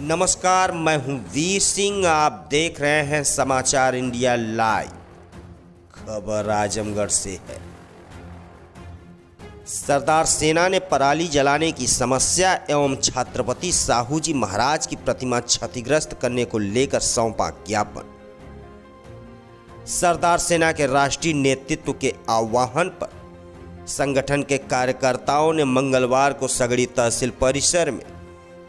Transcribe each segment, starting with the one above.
नमस्कार, मैं हूं वीर सिंह। आप देख रहे हैं समाचार इंडिया लाइव। खबर आजमगढ़ से है। सरदार सेना ने पराली जलाने की समस्या एवं छत्रपति साहू जी महाराज की प्रतिमा क्षतिग्रस्त करने को लेकर सौंपा ज्ञापन। सरदार सेना के राष्ट्रीय नेतृत्व के आह्वान पर संगठन के कार्यकर्ताओं ने मंगलवार को सगड़ी तहसील परिसर में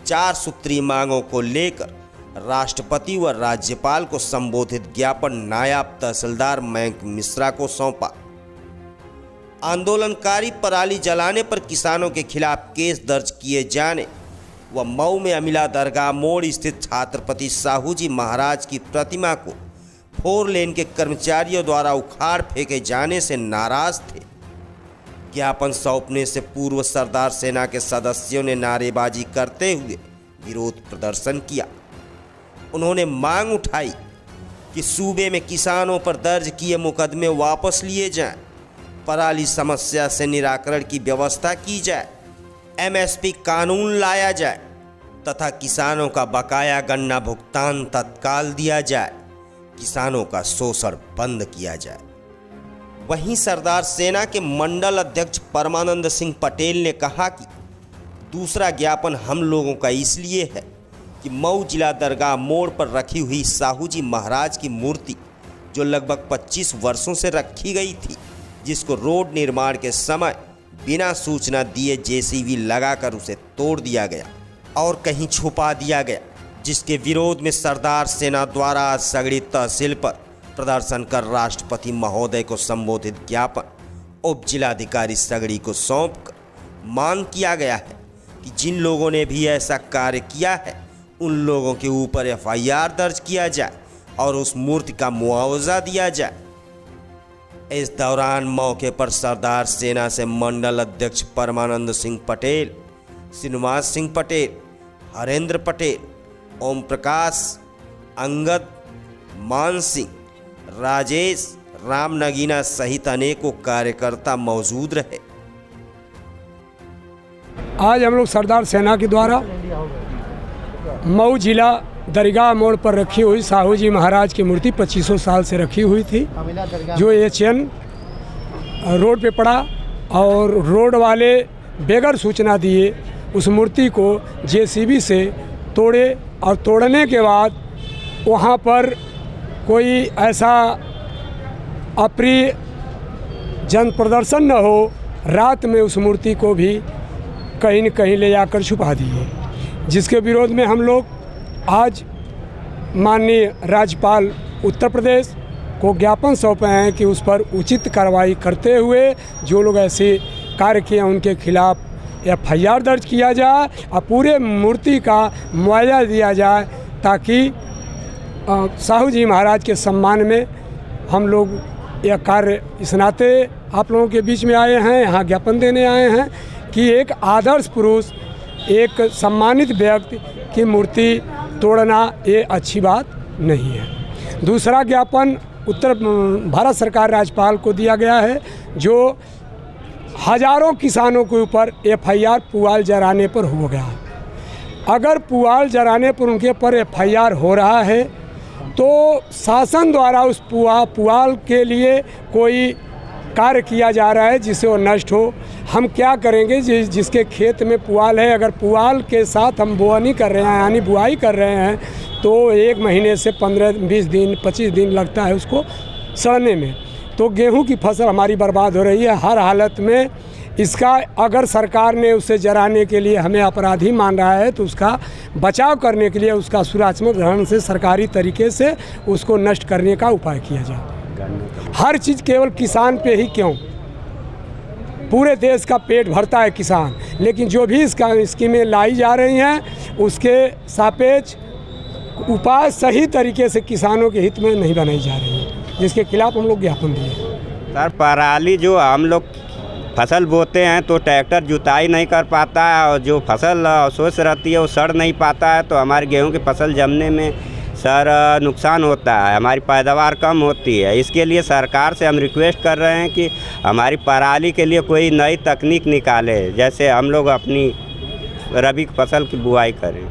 4 सूत्रीय मांगों को लेकर राष्ट्रपति व राज्यपाल को संबोधित ज्ञापन नायब तहसीलदार मयंक मिश्रा को सौंपा। आंदोलनकारी पराली जलाने पर किसानों के खिलाफ केस दर्ज किए जाने व मऊ में अमिला दरगाह मोड़ स्थित छत्रपति साहू जी महाराज की प्रतिमा को 4 लेन के कर्मचारियों द्वारा उखाड़ फेंके जाने से नाराज थे। ज्ञापन सौंपने से पूर्व सरदार सेना के सदस्यों ने नारेबाजी करते हुए विरोध प्रदर्शन किया। उन्होंने मांग उठाई कि सूबे में किसानों पर दर्ज किए मुकदमे वापस लिए जाएं, पराली समस्या से निराकरण की व्यवस्था की जाए, एमएसपी कानून लाया जाए तथा किसानों का बकाया गन्ना भुगतान तत्काल दिया जाए, किसानों का शोषण बंद किया जाए। वहीं सरदार सेना के मंडल अध्यक्ष परमानंद सिंह पटेल ने कहा कि दूसरा ज्ञापन हम लोगों का इसलिए है कि मऊ जिला दरगाह मोड़ पर रखी हुई साहू जी महाराज की मूर्ति जो लगभग 25 वर्षों से रखी गई थी, जिसको रोड निर्माण के समय बिना सूचना दिए जेसीबी लगाकर उसे तोड़ दिया गया और कहीं छुपा दिया गया, जिसके विरोध में सरदार सेना द्वारा सगड़ी तहसील पर प्रदर्शन कर राष्ट्रपति महोदय को संबोधित ज्ञापन उप जिलाधिकारी सगड़ी को सौंपकर मांग किया गया है कि जिन लोगों ने भी ऐसा कार्य किया है उन लोगों के ऊपर एफआईआर दर्ज किया जाए और उस मूर्ति का मुआवजा दिया जाए। इस दौरान मौके पर सरदार सेना से मंडल अध्यक्ष परमानंद सिंह पटेल, श्रीनिवास सिंह पटेल, हरेंद्र पटेल, ओम प्रकाश, अंगद, मान सिंह, राजेश, राम नगीना सहित अनेकों कार्यकर्ता मौजूद रहे। आज हम लोग सरदार सेना के द्वारा मऊ जिला दरगाह मोड़ पर रखी हुई साहू जी महाराज की मूर्ति 2500 साल से रखी हुई थी, जो एचएन रोड पे पड़ा और रोड वाले बेगर सूचना दिए उस मूर्ति को जेसीबी से तोड़े और तोड़ने के बाद वहाँ पर कोई ऐसा अप्रिय जन प्रदर्शन न हो, रात में उस मूर्ति को भी कहीं न कहीं ले जाकर छुपा दिए, जिसके विरोध में हम लोग आज माननीय राज्यपाल उत्तर प्रदेश को ज्ञापन सौंपे हैं कि उस पर उचित कार्रवाई करते हुए जो लोग ऐसे कार्य किए उनके खिलाफ एफआईआर दर्ज किया जाए और पूरे मूर्ति का मुआवजा दिया जाए, ताकि साहू जी महाराज के सम्मान में हम लोग यह कार्य इस नाते आप लोगों के बीच में आए हैं, यहाँ ज्ञापन देने आए हैं कि एक आदर्श पुरुष, एक सम्मानित व्यक्ति की मूर्ति तोड़ना ये अच्छी बात नहीं है। दूसरा ज्ञापन उत्तर भारत सरकार राज्यपाल को दिया गया है, जो हजारों किसानों के ऊपर एफआईआर पुआल जलाने पर हो गया है। अगर पुआल जलाने पर उनके ऊपर एफआईआर हो रहा है तो शासन द्वारा उस पुआल के लिए कोई कार्य किया जा रहा है जिससे वो नष्ट हो। हम क्या करेंगे जिसके खेत में पुआल है, अगर पुआल के साथ हम बोआनी कर रहे हैं यानी बुआई कर रहे हैं तो 1 महीने से 15-20 दिन 25 दिन लगता है उसको सड़ने में। तो गेहूं की फसल हमारी बर्बाद हो रही है। हर हालत में इसका अगर सरकार ने उसे जलाने के लिए हमें अपराधी मान रहा है तो उसका बचाव करने के लिए उसका सुरक्षात्मक ढंग से सरकारी तरीके से उसको नष्ट करने का उपाय किया जाए। हर चीज़ केवल किसान पे ही क्यों, पूरे देश का पेट भरता है किसान, लेकिन जो भी इसका स्कीमें लाई जा रही हैं उसके सापेक्ष उपाय सही तरीके से किसानों के हित में नहीं बनाई जा रही है, जिसके खिलाफ हम लोग ज्ञापन दिए। सर, पराली जो हम लोग फसल बोते हैं तो ट्रैक्टर जुताई नहीं कर पाता है और जो फसल अवशेष रहती है वो सड़ नहीं पाता है, तो हमारी गेहूं की फसल जमने में सर नुकसान होता है, हमारी पैदावार कम होती है। इसके लिए सरकार से हम रिक्वेस्ट कर रहे हैं कि हमारी पराली के लिए कोई नई तकनीक निकाले, जैसे हम लोग अपनी रबी फसल की बुआई करें।